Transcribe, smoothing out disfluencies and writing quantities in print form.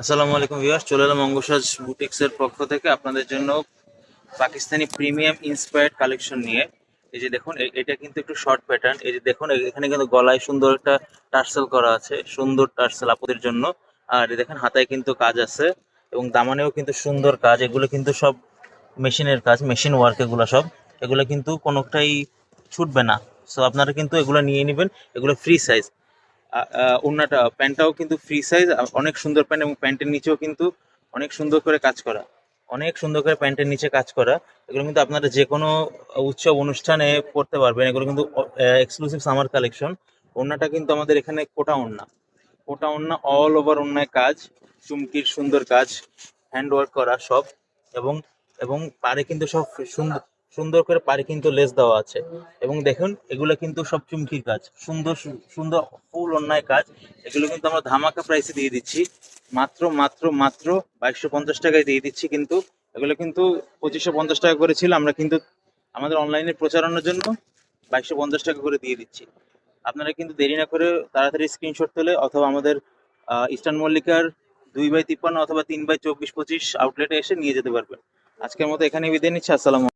আসসালামু আলাইকুম ভিউয়ার্স, চলে এলাম অঙ্গসাজ বুটিক্সের পক্ষ থেকে আপনাদের জন্য পাকিস্তানি প্রিমিয়াম ইন্সপায়ার্ড কালেকশন নিয়ে। এই যে দেখুন, এটা কিন্তু একটু শর্ট প্যাটার্ন। এই যে দেখুন, এখানে কিন্তু গলায় সুন্দর একটা টার্সেল করা আছে, সুন্দর টার্সেল আপুদের জন্য। আর এই দেখেন হাতায় কিন্তু কাজ আছে এবং দামানেও কিন্তু সুন্দর কাজ। এগুলো কিন্তু সব মেশিনের কাজ, মেশিন ওয়ার্ক। এগুলো সব, এগুলো কিন্তু কোনোটাই ছুটবে না। সো আপনারা কিন্তু এগুলো নিয়ে নেবেন। এগুলো ফ্রি সাইজ। ওড়নাটা, প্যান্টটাও কিন্তু ফ্রি সাইজ, অনেক সুন্দর প্যান্ট, এবং প্যান্টের নিচেও কিন্তু অনেক সুন্দর করে কাজ করা, অনেক সুন্দর করে প্যান্টের নিচে কাজ করা। এগুলো কিন্তু আপনারা যে কোনো উৎসব অনুষ্ঠানে পরতে পারবেন। এগুলো কিন্তু এক্সক্লুসিভ সামার কালেকশন। ওড়নাটা কিন্তু আমাদের এখানে কোটা ওড়না, কোটা ওড়না, অল ওভার ওড়নায় কাজ, চুমকির সুন্দর কাজ, হ্যান্ড ওয়ার্ক করা সব। এবং এবং পাড়ে কিন্তু সব সুন্দর সুন্দর করে পাড়ে কিন্তু লেস দেওয়া আছে। এবং দেখুন, এগুলো কিন্তু সব চুমকির কাজ, সুন্দর সুন্দর ফুল অন্যায় কাজ। এগুলো কিন্তু আমরা ধামাকা প্রাইসে দিয়ে দিচ্ছি, মাত্র মাত্র মাত্র 2250 টাকায় দিয়ে দিচ্ছি। কিন্তু এগুলো কিন্তু 2550 টাকা করে ছিল, আমরা কিন্তু আমাদের অনলাইনে প্রচারণার জন্য 2250 টাকা করে দিয়ে দিচ্ছি। আপনারা কিন্তু দেরি না করে তাড়াতাড়ি স্ক্রিনশট তুলে অথবা আমাদের ইস্টার্ন মল্লিকার 2/53 অথবা 3/24-25 আউটলেটে এসে নিয়ে যেতে পারবেন। আজকের মতো এখানে বিদায় নিচ্ছি। আসসালাম।